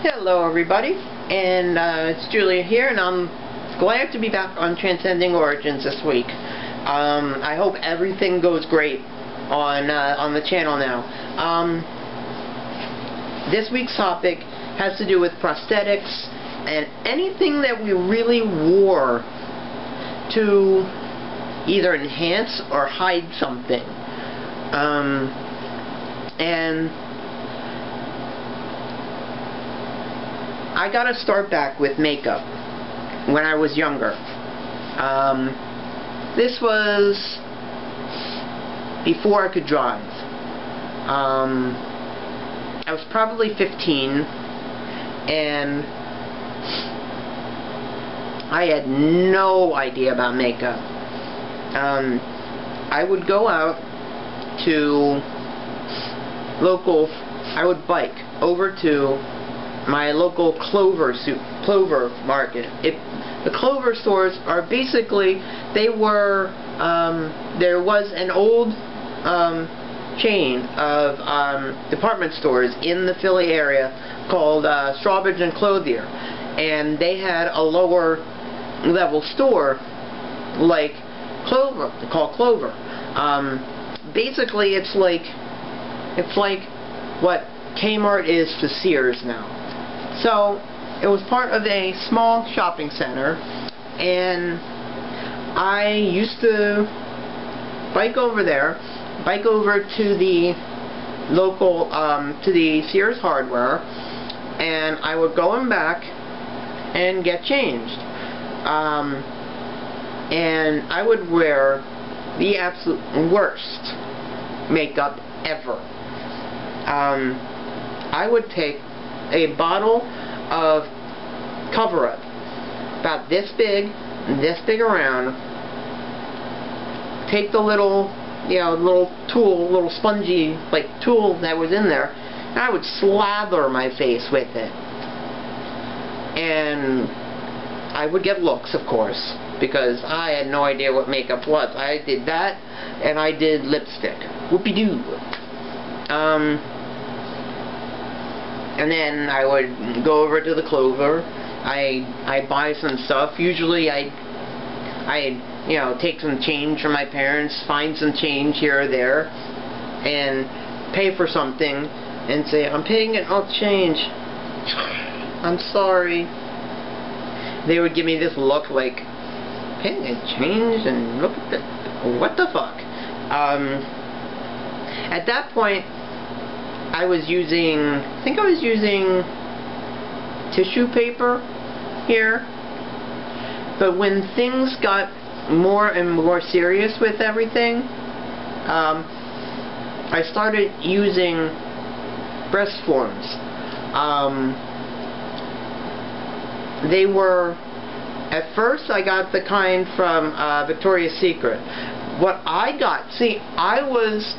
Hello everybody, and it's Julia here, and I'm glad to be back on Transcending Origins this week. I hope everything goes great on the channel now. This week's topic has to do with prosthetics and anything that we really wore to either enhance or hide something. And I got to start back with makeup when I was younger. This was before I could drive. I was probably 15, and I had no idea about makeup. I would go out to I would bike over to my local clover market. The clover stores are basically, there was an old chain of department stores in the Philly area called Strawbridge and Clothier, and they had a lower level store like Clover, called Clover. Basically it's like what Kmart is to Sears now. So it was part of a small shopping center, and I used to bike over there, to the local, to the Sears Hardware, and I would go in back and get changed. And I would wear the absolute worst makeup ever. I would take a bottle of cover-up about this big around, take the little, little spongy tool that was in there, and I would slather my face with it. And I would get looks, of course, because I had no idea what makeup was. I did that, and I did lipstick. Whoopie-doo. And then I would go over to the Clover. I'd buy some stuff. Usually I'd take some change from my parents, find some change here or there, and pay for something, and say, I'm paying it all change. I'm sorry. They would give me this look like, paying a change, and look at the, what the fuck? At that point, I think I was using tissue paper here, but when things got more and more serious with everything, I started using breast forms. They were, at first I got the kind from Victoria's Secret. What I got, I was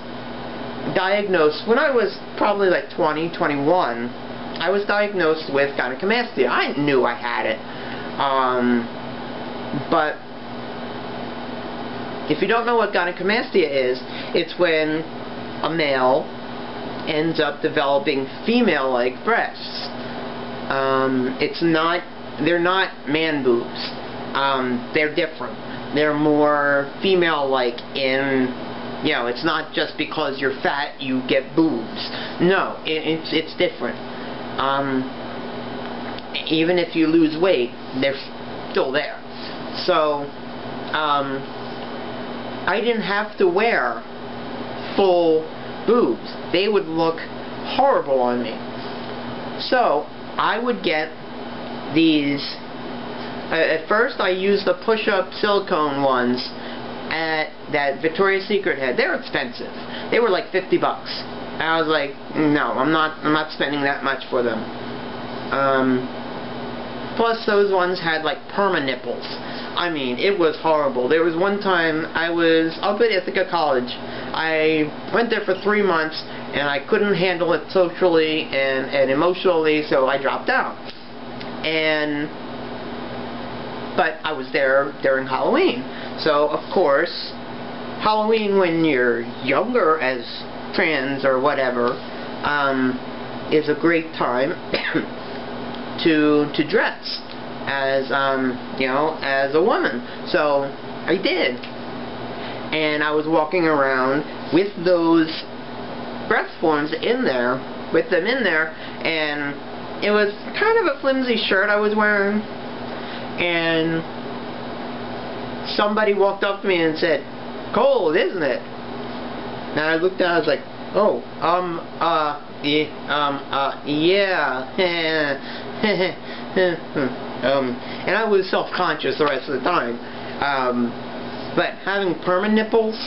diagnosed when I was probably like 20, 21. I was diagnosed with gynecomastia. I knew I had it. But if you don't know what gynecomastia is, it's when a male ends up developing female-like breasts. They're not man boobs. They're different. They're more female-like in, it's not just because you're fat you get boobs. No, it's different. Even if you lose weight, they're still there. So, I didn't have to wear full boobs. They would look horrible on me. So, I would get these. At first I used the push-up silicone ones that Victoria's Secret had. They were expensive. They were like $50. And I was like, no, I'm not spending that much for them. Plus those ones had like perma nipples. I mean, it was horrible. There was one time I was up at Ithaca College. I went there for 3 months, and I couldn't handle it socially and emotionally, so I dropped out. But I was there during Halloween. So, of course, Halloween when you're younger as trans or whatever is a great time to dress as you know, as a woman. So I did, and I was walking around with those breast forms in there, with them in there, and it was kind of a flimsy shirt I was wearing, and somebody walked up to me and said, "Cold, isn't it?" And I looked down, I was like, "Oh, yeah." And I was self-conscious the rest of the time. But having perma nipples,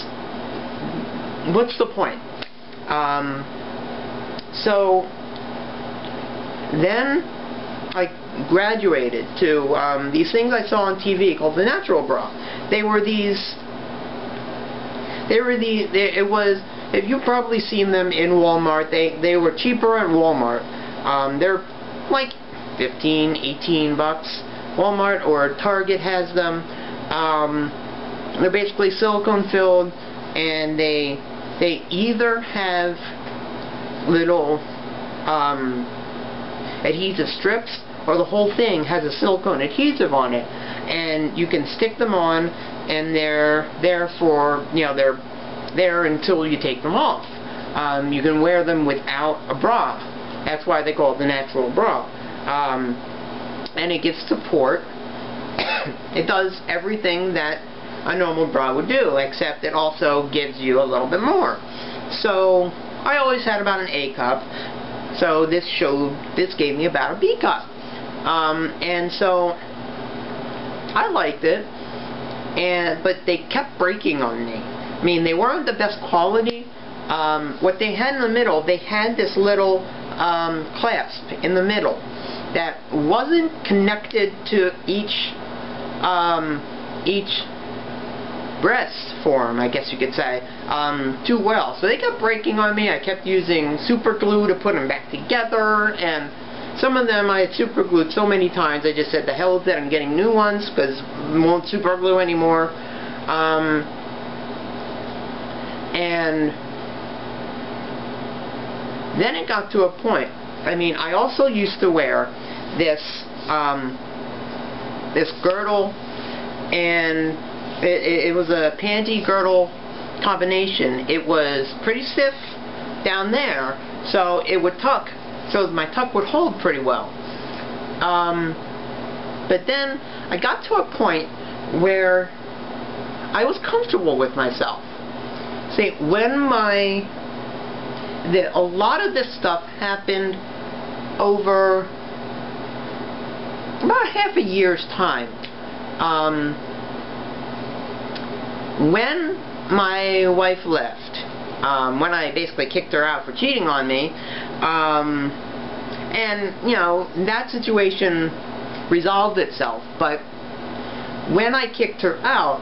what's the point? So then I graduated to these things I saw on TV called the natural bra. It was, if you've probably seen them in Walmart, they were cheaper at Walmart. They're like 15, 18 bucks. Walmart or Target has them. They're basically silicone filled, and they either have little adhesive strips, or the whole thing has a silicone adhesive on it, and you can stick them on, and they're there for, you know, they're there until you take them off. You can wear them without a bra. That's why they call it the natural bra. And it gives support. It does everything that a normal bra would do, except it also gives you a little bit more. So I always had about an A cup, so this gave me about a B cup. And so I liked it, but they kept breaking on me. I mean, they weren't the best quality. What they had in the middle, they had this little clasp in the middle that wasn't connected to each breast form, I guess you could say, too well. So they kept breaking on me. I kept using super glue to put them back together, and some of them I had super glued so many times I just said, the hell with it, I'm getting new ones because I won't super glue anymore. And then it got to a point, I mean, I also used to wear this this girdle, and it was a panty girdle combination. It was pretty stiff down there, so it would tuck, so my tuck would hold pretty well. But then I got to a point where I was comfortable with myself. See, when a lot of this stuff happened over about half a year's time. When my wife left, when I basically kicked her out for cheating on me, and, you know, that situation resolved itself, but when I kicked her out,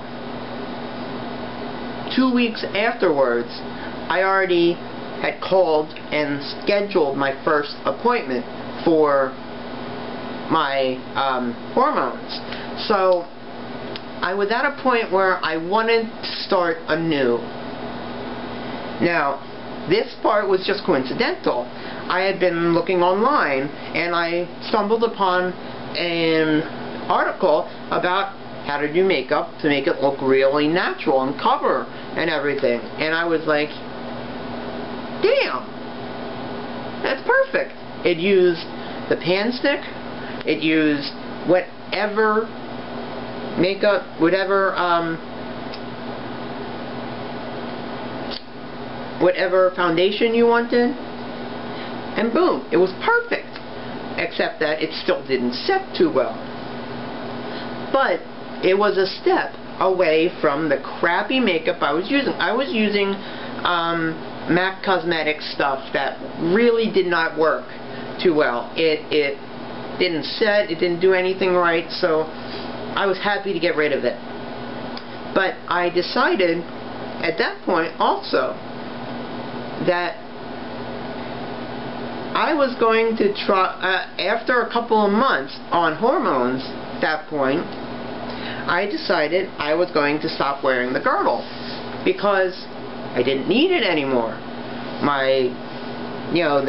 2 weeks afterwards, I already had called and scheduled my first appointment for my hormones. So I was at a point where I wanted to start anew. Now, this part was just coincidental. I had been looking online, and I stumbled upon an article about how to do makeup to make it look really natural and cover and everything. And I was like, damn, that's perfect. It used the pan stick, it used whatever makeup, whatever foundation you wanted, and boom, it was perfect. Except that it still didn't set too well. But it was a step away from the crappy makeup I was using. I was using MAC Cosmetics stuff that really did not work too well. It didn't set, it didn't do anything right, so I was happy to get rid of it. But I decided at that point also that I was going to try, after a couple of months on hormones at that point, I decided I was going to stop wearing the girdle because I didn't need it anymore. My, you know,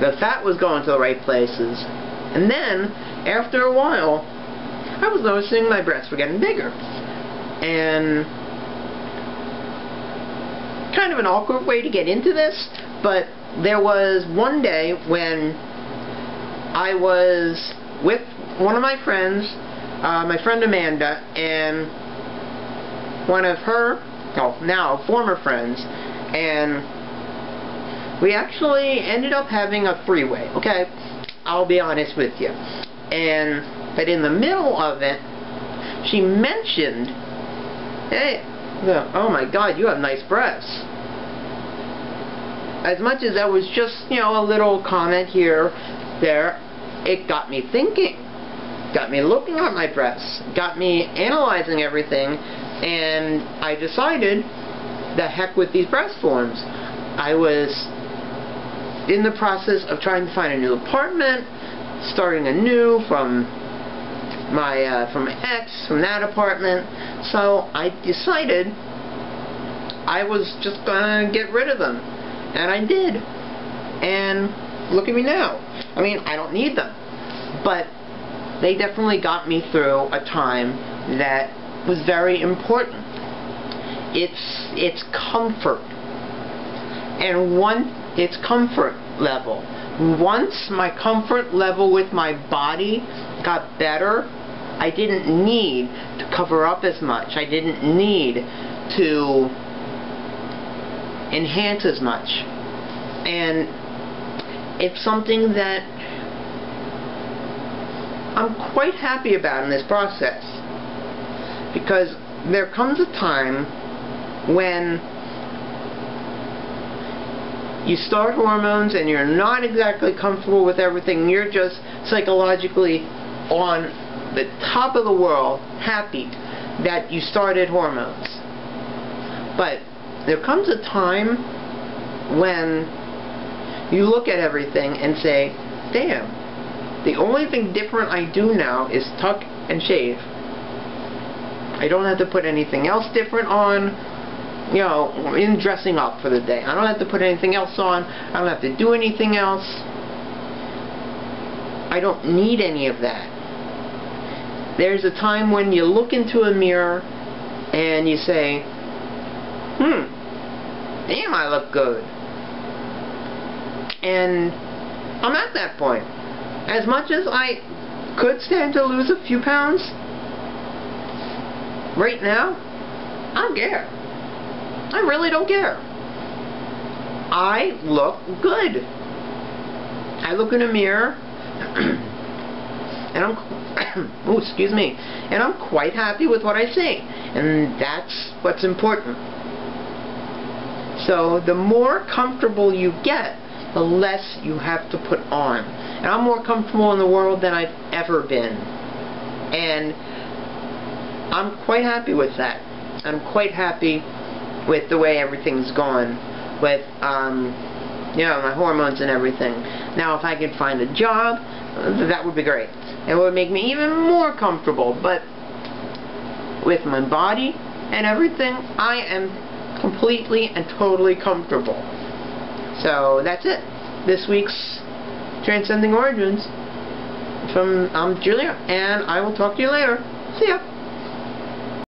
the fat was going to the right places. And then, after a while, I was noticing my breasts were getting bigger. And kind of an awkward way to get into this, but there was one day when I was with one of my friends, my friend Amanda, and one of her, now former friends, and we actually ended up having a three-way, okay? I'll be honest with you. But in the middle of it, she mentioned, hey, oh my God, you have nice breasts. As much as that was just, a little comment here, there, it got me thinking. Got me looking at my breasts. Got me analyzing everything. And I decided, the heck with these breast forms. I was in the process of trying to find a new apartment, starting anew from my ex, from that apartment. So I decided I was just gonna get rid of them. And I did. And look at me now. I mean, I don't need them. But they definitely got me through a time that was very important. It's comfort. And it's comfort level. Once my comfort level with my body got better, I didn't need to cover up as much. I didn't need to enhance as much. And it's something that I'm quite happy about in this process, because there comes a time when you start hormones and you're not exactly comfortable with everything. You're just psychologically on the top of the world, happy that you started hormones. But there comes a time when you look at everything and say, damn, the only thing different I do now is tuck and shave. I don't have to put anything else different on, in dressing up for the day. I don't have to put anything else on. I don't have to do anything else. I don't need any of that. There's a time when you look into a mirror and you say, damn, I look good. And I'm at that point. As much as I could stand to lose a few pounds, right now, I don't care. I really don't care. I look good. I look in a mirror, and I'm, oh, excuse me, and I'm quite happy with what I see. And that's what's important. So the more comfortable you get, the less you have to put on. And I'm more comfortable in the world than I've ever been. And I'm quite happy with that. I'm quite happy with the way everything's gone with, my hormones and everything. Now, if I could find a job, that would be great. It would make me even more comfortable. But with my body and everything, I am completely and totally comfortable. So that's it. This week's Transcending Origins. I'm Julia, and I will talk to you later. See ya.